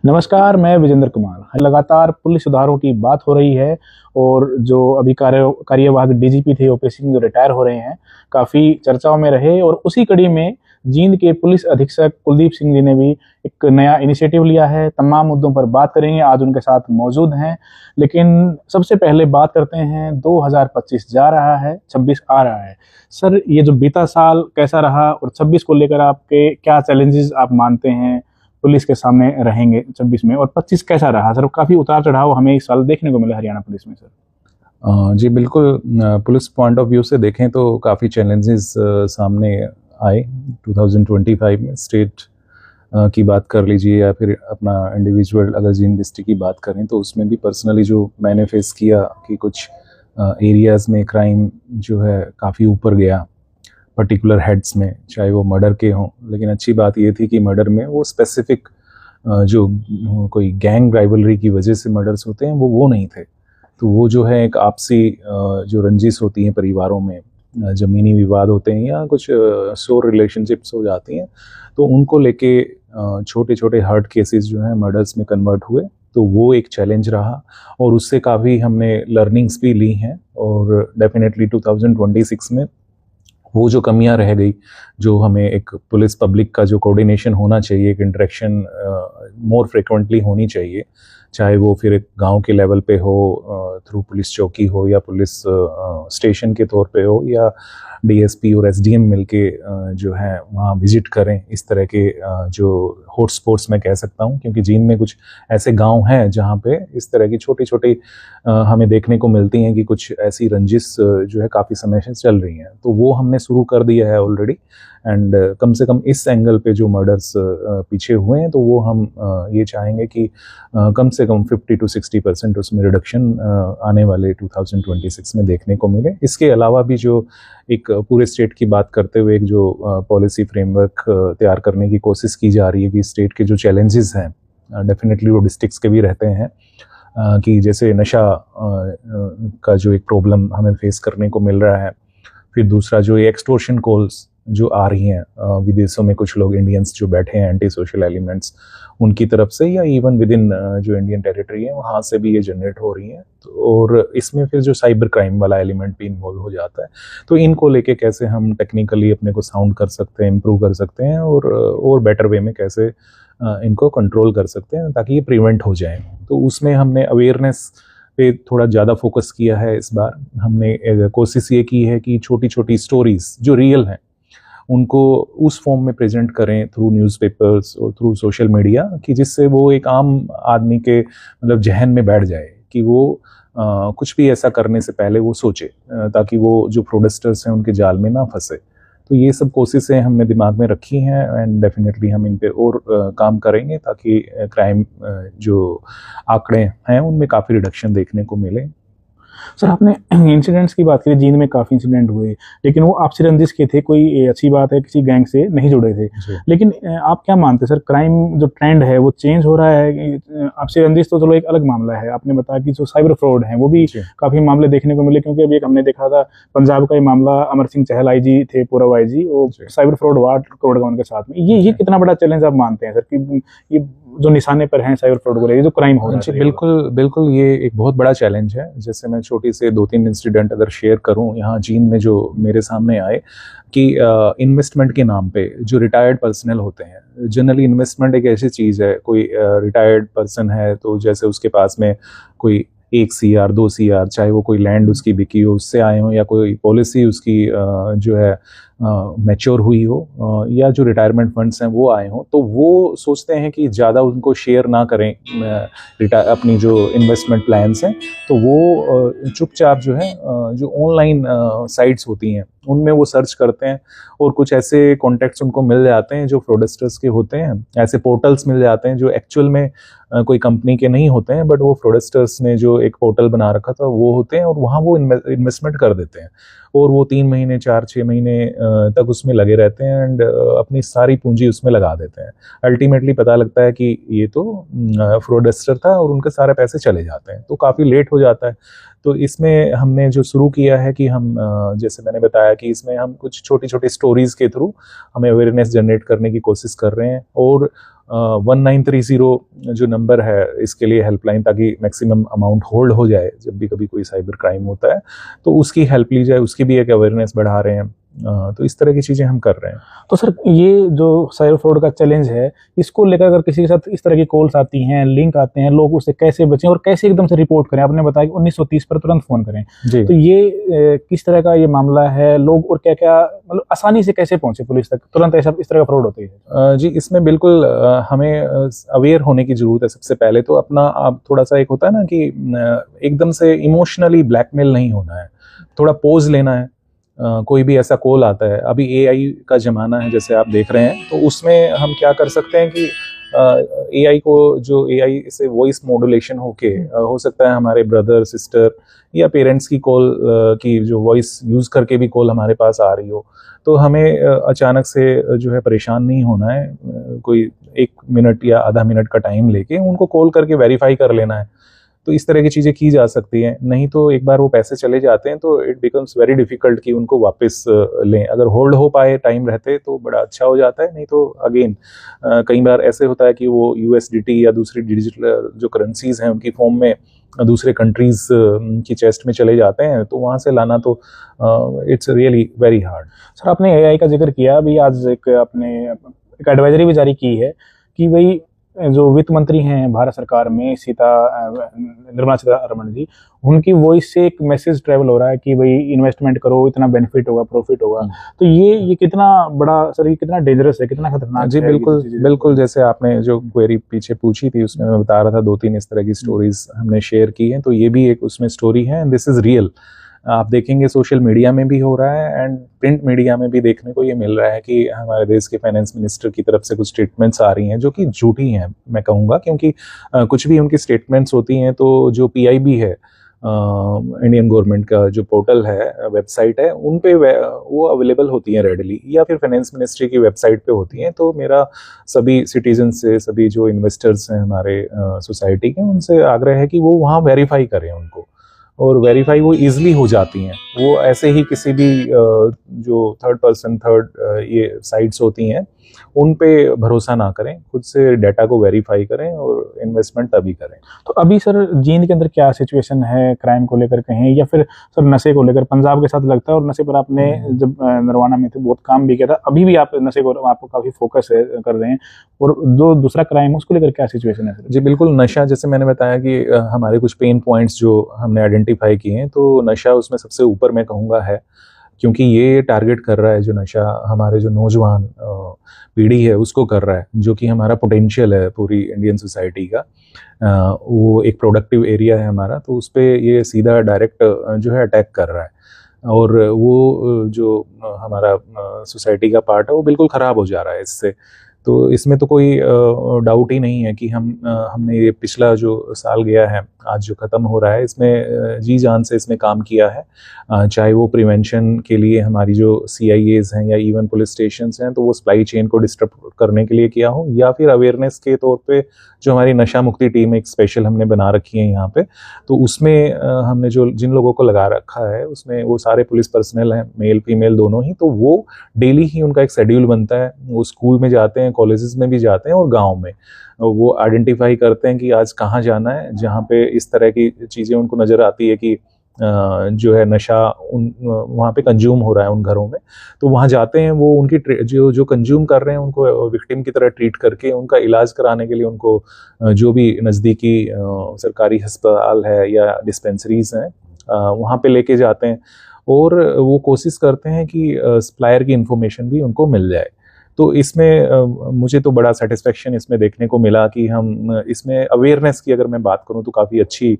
नमस्कार, मैं विजेंद्र कुमार। लगातार पुलिस सुधारों की बात हो रही है और जो अभी कार्यवाहक डीजीपी थे ओपी सिंह जो रिटायर हो रहे हैं, काफ़ी चर्चाओं में रहे और उसी कड़ी में जींद के पुलिस अधीक्षक कुलदीप सिंह जी ने भी एक नया इनिशिएटिव लिया है। तमाम मुद्दों पर बात करेंगे, आज उनके साथ मौजूद हैं। लेकिन सबसे पहले बात करते हैं, 2025 जा रहा है, 26 आ रहा है। सर, ये जो बीता साल कैसा रहा और 26 को लेकर आपके क्या चैलेंजेस आप मानते हैं पुलिस के सामने रहेंगे 26 में, और 25 कैसा रहा सर? काफ़ी उतार चढ़ाव हमें इस साल देखने को मिला हरियाणा पुलिस में सर। जी बिल्कुल। पुलिस पॉइंट ऑफ व्यू से देखें तो काफ़ी चैलेंजेस सामने आए 2025 में। स्टेट की बात कर लीजिए या फिर अपना इंडिविजुअल अगर जींद डिस्ट्रिक्ट की बात करें तो उसमें भी पर्सनली जो मैंने फेस किया कि कुछ एरियाज़ में क्राइम जो है काफ़ी ऊपर गया पर्टिकुलर हेड्स में, चाहे वो मर्डर के हों। लेकिन अच्छी बात ये थी कि मर्डर में वो स्पेसिफिक जो कोई गैंग राइवलरी की वजह से मर्डर्स होते हैं वो नहीं थे। तो वो जो है एक आपसी जो रंजिश होती हैं परिवारों में, ज़मीनी विवाद होते हैं या कुछ सोर रिलेशनशिप्स हो जाती हैं, तो उनको लेके छोटे छोटे हर्ट केसेस जो हैं मर्डर्स में कन्वर्ट हुए। तो वो एक चैलेंज रहा और उससे काफ़ी हमने लर्निंग्स भी ली हैं। और डेफिनेटली 2026 में वो जो कमियां रह गई, जो हमें एक पुलिस पब्लिक का जो कोऑर्डिनेशन होना चाहिए, एक इंटरेक्शन मोर फ्रिक्वेंटली होनी चाहिए, चाहे वो फिर एक गांव के लेवल पे हो थ्रू पुलिस चौकी हो या पुलिस स्टेशन के तौर पे हो या डीएसपी और एसडीएम मिलके जो है वहाँ विजिट करें। इस तरह के जो हॉटस्पॉट्स मैं कह सकता हूँ, क्योंकि जींद में कुछ ऐसे गांव हैं जहाँ पे इस तरह की छोटी छोटी हमें देखने को मिलती हैं कि कुछ ऐसी रंजिश जो है काफ़ी समय से चल रही हैं। तो वो हमने शुरू कर दिया है ऑलरेडी। एंड कम से कम इस एंगल पे जो मर्डर्स पीछे हुए हैं तो वो हम ये चाहेंगे कि कम से कम 50 to 60% उसमें रिडक्शन आने वाले 2026 में देखने को मिले। इसके अलावा भी जो एक पूरे स्टेट की बात करते हुए एक जो पॉलिसी फ्रेमवर्क तैयार करने की कोशिश की जा रही है कि स्टेट के जो चैलेंजेस हैं, डेफिनेटली वो डिस्ट्रिक्ट्स के भी रहते हैं, कि जैसे नशा का जो एक प्रॉब्लम हमें फेस करने को मिल रहा है। फिर दूसरा जो ये एक्सटॉर्शन कॉल्स जो आ रही हैं विदेशों में, कुछ लोग इंडियंस जो बैठे हैं एंटी सोशल एलिमेंट्स उनकी तरफ से या इवन विद इन जो इंडियन टेरिटरी है वहाँ से भी ये जनरेट हो रही हैं। तो और इसमें फिर जो साइबर क्राइम वाला एलिमेंट भी इन्वॉल्व हो जाता है। तो इनको लेके कैसे हम टेक्निकली अपने को साउंड कर सकते हैं, इम्प्रूव कर सकते हैं और बेटर वे में कैसे इनको कंट्रोल कर सकते हैं ताकि ये प्रिवेंट हो जाए। तो उसमें हमने अवेयरनेस पे थोड़ा ज़्यादा फोकस किया है इस बार। हमने कोशिश ये की है कि छोटी छोटी स्टोरीज जो रियल हैं उनको उस फॉर्म में प्रेजेंट करें थ्रू न्यूज़पेपर्स और थ्रू सोशल मीडिया, कि जिससे वो एक आम आदमी के मतलब जहन में बैठ जाए कि वो कुछ भी ऐसा करने से पहले वो सोचे, ताकि वो जो फ्रॉडस्टर्स हैं उनके जाल में ना फंसे। तो ये सब कोशिशें हमने दिमाग में रखी हैं एंड डेफिनेटली हम इन पे और काम करेंगे ताकि क्राइम जो आंकड़े हैं उनमें काफ़ी रिडक्शन देखने को मिले। सर, आपने इंसिडेंट्स की बात करी, जींद में काफ़ी इंसिडेंट हुए, लेकिन वो आपसी रंजिश के थे, कोई अच्छी बात है किसी गैंग से नहीं जुड़े थे। लेकिन आप क्या मानते हैं सर, क्राइम जो ट्रेंड है वो चेंज हो रहा है? आपसी रंजिश तो चलो एक अलग मामला है, आपने बताया कि जो साइबर फ्रॉड है वो भी काफ़ी मामले देखने को मिले, क्योंकि अभी एक हमने देखा था पंजाब का ये मामला, अमर सिंह चहल आईजी थे, पूर्व आईजी, वो साइबर फ्रॉड हुआ कोडगांव के साथ में। ये कितना बड़ा चैलेंज आप मानते हैं सर कि ये जो निशाने पर हैं साइबर फ्रॉड को लेकर जो क्राइम हो रहा है? बिल्कुल बिल्कुल, ये एक बहुत बड़ा चैलेंज है। जैसे मैं छोटी से 2-3 इंसिडेंट अगर शेयर करूं यहाँ जींद में जो मेरे सामने आए कि इन्वेस्टमेंट के नाम पे जो रिटायर्ड पर्सनल होते हैं, जनरली इन्वेस्टमेंट एक ऐसी चीज़ है, कोई रिटायर्ड पर्सन है तो जैसे उसके पास में कोई 1 CR 2 CR, चाहे वो कोई लैंड उसकी बिकी हो उससे आए हो या कोई पॉलिसी उसकी जो है मैच्योर हुई हो या जो रिटायरमेंट फंड्स हैं वो आए हों, तो वो सोचते हैं कि ज़्यादा उनको शेयर ना करें अपनी जो इन्वेस्टमेंट प्लान्स हैं। तो वो चुपचाप जो है जो ऑनलाइन साइट्स होती हैं उनमें वो सर्च करते हैं और कुछ ऐसे कॉन्टैक्ट्स उनको मिल जाते हैं जो फ्रॉडस्टर्स के होते हैं। ऐसे पोर्टल्स मिल जाते हैं जो एक्चुअल में कोई कंपनी के नहीं होते हैं, बट वो फ्रॉडस्टर्स ने जो एक पोर्टल बना रखा था वो होते हैं और वहाँ वो इन्वेस्टमेंट कर देते हैं और वो 3 महीने 4-6 महीने तक उसमें लगे रहते हैं एंड अपनी सारी पूंजी उसमें लगा देते हैं। अल्टीमेटली पता लगता है कि ये तो फ्रॉडस्टर था और उनके सारे पैसे चले जाते हैं, तो काफ़ी लेट हो जाता है। तो इसमें हमने जो शुरू किया है कि हम जैसे मैंने बताया कि इसमें हम कुछ छोटी छोटी स्टोरीज़ के थ्रू हमें अवेयरनेस जनरेट करने की कोशिश कर रहे हैं, और 1930 जो नंबर है इसके लिए हेल्पलाइन, ताकि मैक्सिमम अमाउंट होल्ड हो जाए जब भी कभी कोई साइबर क्राइम होता है तो उसकी हेल्प ली जाए, उसकी भी एक अवेयरनेस बढ़ा रहे हैं। तो इस तरह की चीज़ें हम कर रहे हैं। तो सर ये जो साइबर फ्रॉड का चैलेंज है, इसको लेकर अगर किसी के साथ इस तरह की कॉल्स आती हैं, लिंक आते हैं, लोग उससे कैसे बचें और कैसे एकदम से रिपोर्ट करें? आपने बताया कि 1930 पर तुरंत फ़ोन करें। जी तो ये किस तरह का ये मामला है? लोग और क्या-क्या मतलब आसानी से कैसे पहुँचे पुलिस तक? तुरंत ऐसा इस तरह का फ्रॉड होती है? जी, इसमें बिल्कुल हमें अवेयर होने की ज़रूरत है। सबसे पहले तो अपना आप थोड़ा-सा एक होता है ना कि एकदम से इमोशनली ब्लैकमेल नहीं होना है, थोड़ा पॉज़ लेना है। कोई भी ऐसा कॉल आता है, अभी एआई का ज़माना है जैसे आप देख रहे हैं, तो उसमें हम क्या कर सकते हैं कि एआई को, जो एआई से वॉइस मॉड्यूलेशन होके हो सकता है हमारे ब्रदर सिस्टर या पेरेंट्स की कॉल की जो वॉइस यूज़ करके भी कॉल हमारे पास आ रही हो, तो हमें अचानक से जो है परेशान नहीं होना है। कोई 1 मिनट या आधा मिनट का टाइम लेके उनको कॉल करके वेरीफाई कर लेना है। तो इस तरह की चीज़ें की जा सकती हैं। नहीं तो एक बार वो पैसे चले जाते हैं तो इट बिकम्स वेरी डिफ़िकल्ट कि उनको वापस लें। अगर होल्ड हो पाए टाइम रहते तो बड़ा अच्छा हो जाता है, नहीं तो अगेन कई बार ऐसे होता है कि वो यूएसडीटी या दूसरी डिजिटल जो करेंसीज़ हैं उनकी फॉर्म में दूसरे कंट्रीज़ की चेस्ट में चले जाते हैं, तो वहाँ से लाना तो it's really very hard. Sir आपने एआई का ज़िक्र किया, अभी आज आपने एक एडवाइजरी भी जारी की है कि भई जो वित्त मंत्री हैं भारत सरकार में निर्मला सीतारमण जी, उनकी वॉइस से एक मैसेज ट्रैवल हो रहा है कि भाई इन्वेस्टमेंट करो, इतना बेनिफिट होगा, प्रॉफिट होगा। तो ये कितना बड़ा सर, ये कितना डेंजरस है, कितना खतरनाक जी है? बिल्कुल, जैसे आपने जो क्वेरी पीछे पूछी थी उसमें मैं बता रहा था 2-3 इस तरह की स्टोरीज हमने शेयर की हैं, तो ये भी एक उसमें स्टोरी है एंड दिस इज रियल। आप देखेंगे सोशल मीडिया में भी हो रहा है एंड प्रिंट मीडिया में भी देखने को ये मिल रहा है कि हमारे देश के फाइनेंस मिनिस्टर की तरफ से कुछ स्टेटमेंट्स आ रही हैं जो कि झूठी हैं, मैं कहूँगा, क्योंकि कुछ भी उनकी स्टेटमेंट्स होती हैं तो जो पीआईबी है, इंडियन गवर्नमेंट का जो पोर्टल है, वेबसाइट है, उन पे वो अवेलेबल होती हैं रेडली, या फिर फाइनेंस मिनिस्ट्री की वेबसाइट पे होती हैं। तो मेरा सभी सिटीजन से, सभी जो इन्वेस्टर्स हैं हमारे सोसाइटी के, उनसे आग्रह है कि वो वहाँ वेरीफाई करें उनको, और वेरीफाई वो ईजिली हो जाती हैं। वो ऐसे ही किसी भी जो थर्ड पर्सन ये साइट्स होती हैं उन पे भरोसा ना करें, खुद से डाटा को वेरीफाई करें और इन्वेस्टमेंट तभी करें। तो अभी सर जींद के अंदर क्या सिचुएशन है क्राइम को लेकर कहें, या फिर सर नशे को लेकर? पंजाब के साथ लगता है, और नशे पर आपने जब नरवाना में थे बहुत काम भी किया था, अभी भी आप नशे को आपको काफ़ी फोकस कर रहे हैं, और जो दूसरा क्राइम है उसको लेकर क्या सिचुएशन है सर? जी बिल्कुल, नशा, जैसे मैंने बताया कि हमारे कुछ पेन पॉइंट्स जो हमने आइडेंटिफाई किए हैं, तो नशा उसमें सबसे ऊपर मैं कहूँगा है, क्योंकि ये टारगेट कर रहा है, जो नशा हमारे जो नौजवान पीढ़ी है उसको कर रहा है, जो कि हमारा पोटेंशियल है पूरी इंडियन सोसाइटी का। वो एक प्रोडक्टिव एरिया है हमारा, तो उस पर ये सीधा डायरेक्ट जो है अटैक कर रहा है, और वो जो हमारा सोसाइटी का पार्ट है वो बिल्कुल ख़राब हो जा रहा है इससे। तो इसमें तो कोई डाउट ही नहीं है कि हमने ये पिछला जो साल गया है, आज जो ख़त्म हो रहा है, इसमें जी जान से इसमें काम किया है। चाहे वो प्रिवेंशन के लिए हमारी जो CIAs हैं या इवन पुलिस स्टेशंस हैं, तो वो सप्लाई चेन को डिस्टर्ब करने के लिए किया हो, या फिर अवेयरनेस के तौर पे जो हमारी नशा मुक्ति टीम एक स्पेशल हमने बना रखी है यहाँ पे, तो उसमें हमने जो जिन लोगों को लगा रखा है उसमें वो सारे पुलिस पर्सनल हैं, मेल फीमेल दोनों ही। तो वो डेली ही उनका एक शेड्यूल बनता है, वो स्कूल में जाते हैं, कॉलेजेस में भी जाते हैं, और गाँव में वो आइडेंटिफाई करते हैं कि आज कहाँ जाना है, जहाँ पे इस तरह की चीज़ें उनको नज़र आती है कि जो है नशा वहाँ पे कंज्यूम हो रहा है उन घरों में, तो वहाँ जाते हैं। वो उनकी जो कंज्यूम कर रहे हैं उनको विक्टिम की तरह ट्रीट करके उनका इलाज कराने के लिए उनको जो भी नज़दीकी सरकारी अस्पताल है या डिस्पेंसरीज हैं वहाँ पे लेके जाते हैं, और वो कोशिश करते हैं कि सप्लायर की इन्फॉर्मेशन भी उनको मिल जाए। तो इसमें मुझे तो बड़ा सेटिस्फेक्शन इसमें देखने को मिला कि हम इसमें अवेयरनेस की अगर मैं बात करूं तो काफ़ी अच्छी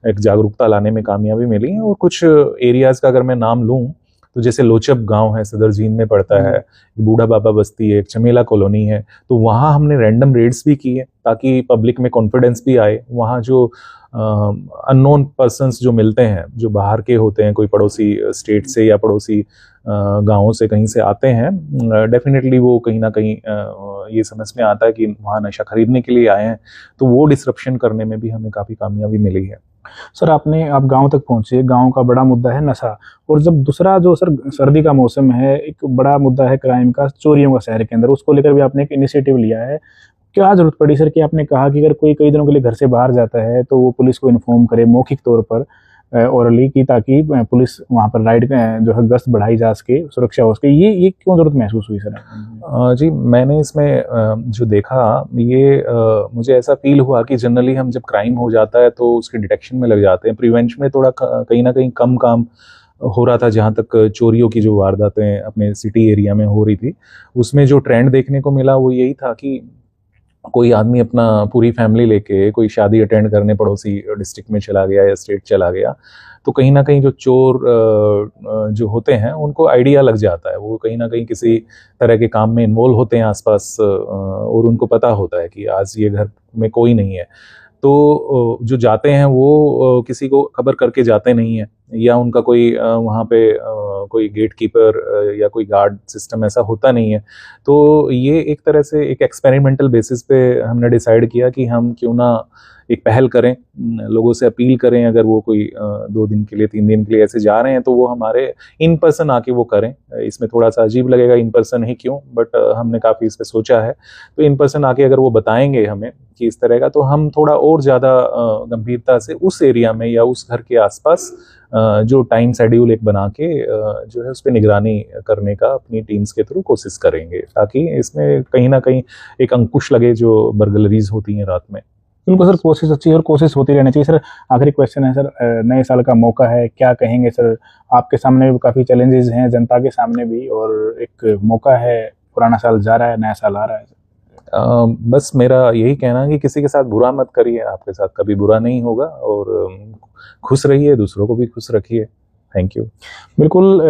एक जागरूकता लाने में कामयाबी मिली है। और कुछ एरियाज़ का अगर मैं नाम लूं तो जैसे लोचप गांव है, सदर जींद में पड़ता है, बूढ़ा बाबा बस्ती है, एक चमेला कॉलोनी है, तो वहाँ हमने रैंडम रेड्स भी किए ताकि पब्लिक में कॉन्फिडेंस भी आए। वहाँ जो अननोन पर्सन्स जो मिलते हैं, जो बाहर के होते हैं, कोई पड़ोसी स्टेट से या पड़ोसी गाँवों से कहीं से आते हैं, डेफिनेटली वो कहीं ना कहीं ये समझ में आता है कि वहाँ नशा खरीदने के लिए आए हैं, तो वो डिसरप्शन करने में भी हमें काफ़ी कामयाबी मिली है। सर आप गांव तक पहुंचे, गांव का बड़ा मुद्दा है नशा, और जब दूसरा जो सर सर्दी का मौसम है, एक बड़ा मुद्दा है क्राइम का, चोरियों का शहर के अंदर, उसको लेकर भी आपने एक इनिशिएटिव लिया है। क्या जरूरत पड़ी सर कि आपने कहा कि अगर कोई कई दिनों के लिए घर से बाहर जाता है तो वो पुलिस को इन्फॉर्म करे मौखिक तौर पर, ओरली की, ताकि पुलिस वहां पर राइड जो है गश्त बढ़ाई जा सके, सुरक्षा हो सके, ये क्यों जरूरत महसूस हुई सर? जी, मैंने इसमें जो देखा, ये मुझे ऐसा फील हुआ कि जनरली हम जब क्राइम हो जाता है तो उसके डिटेक्शन में लग जाते हैं, प्रिवेंशन में थोड़ा कहीं ना कहीं कम काम हो रहा था। जहाँ तक चोरियों की जो वारदातें अपने सिटी एरिया में हो रही थी, उसमें जो ट्रेंड देखने को मिला वो यही था कि कोई आदमी अपना पूरी फैमिली लेके कोई शादी अटेंड करने पड़ोसी डिस्ट्रिक्ट में चला गया या स्टेट चला गया, तो कहीं ना कहीं जो चोर जो होते हैं उनको आइडिया लग जाता है, वो कहीं ना कहीं किसी तरह के काम में इन्वॉल्व होते हैं आसपास, और उनको पता होता है कि आज ये घर में कोई नहीं है, तो जो जाते हैं वो किसी को खबर करके जाते नहीं हैं, या उनका कोई वहाँ पे कोई गेट कीपर या कोई गार्ड सिस्टम ऐसा होता नहीं है। तो ये एक तरह से एक एक्सपेरिमेंटल बेसिस पे हमने डिसाइड किया कि हम क्यों ना एक पहल करें, लोगों से अपील करें, अगर वो कोई 2 दिन के लिए 3 दिन के लिए ऐसे जा रहे हैं तो वो हमारे इन पर्सन आके वो करें। इसमें थोड़ा सा अजीब लगेगा इन पर्सन ही क्यों, बट हमने काफ़ी इस पर सोचा है। तो इन पर्सन आके अगर वो बताएंगे हमें कि इस तरह का, तो हम थोड़ा और ज़्यादा गंभीरता से उस एरिया में या उस घर के आसपास जो टाइम शेड्यूल एक बना के जो है उस पर निगरानी करने का अपनी टीम्स के थ्रू कोशिश करेंगे, ताकि इसमें कहीं ना कहीं एक अंकुश लगे जो बर्गलरीज होती हैं रात में। बिल्कुल सर, कोशिश अच्छी है और कोशिश होती रहनी चाहिए सर। आखिरी क्वेश्चन है सर, नए साल का मौका है, क्या कहेंगे सर? आपके सामने भी काफ़ी चैलेंजेस हैं, जनता के सामने भी, और एक मौका है, पुराना साल जा रहा है, नया साल आ रहा है। बस मेरा यही कहना है कि किसी के साथ बुरा मत करिए, आपके साथ कभी बुरा नहीं होगा, और खुश रहिए, दूसरों को भी खुश रखिए। Thank you. बिल्कुल,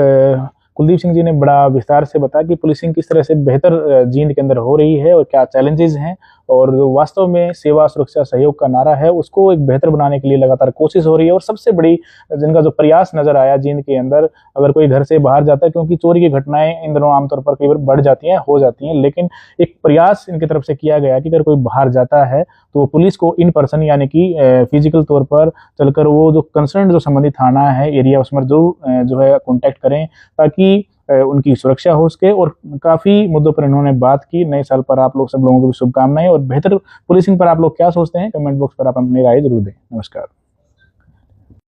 कुलदीप सिंह जी ने बड़ा विस्तार से बताया कि पुलिसिंग किस तरह से बेहतर जींद के अंदर हो रही है और क्या चैलेंजेस हैं, और वास्तव में सेवा सुरक्षा सहयोग का नारा है उसको एक बेहतर बनाने के लिए लगातार कोशिश हो रही है। और सबसे बड़ी जिनका जो प्रयास नजर आया जींद के अंदर, अगर कोई घर से बाहर जाता है, क्योंकि चोरी की घटनाएं इन दिनों आमतौर पर कई बार बढ़ जाती हैं, हो जाती हैं, लेकिन एक प्रयास इनकी तरफ से किया गया कि अगर कोई बाहर जाता है तो पुलिस को इन पर्सन, यानी कि फिजिकल तौर पर चलकर वो जो कंसर्न जो संबंधित थाना है, एरिया, उसमें जो है कॉन्टैक्ट करें, ताकि उनकी सुरक्षा हो सके। और काफ़ी मुद्दों पर इन्होंने बात की। नए साल पर आप लोग सब लोगों को भी शुभकामनाएं, और बेहतर पुलिसिंग पर आप लोग क्या सोचते हैं, कमेंट बॉक्स पर आप अपनी राय जरूर दें। नमस्कार।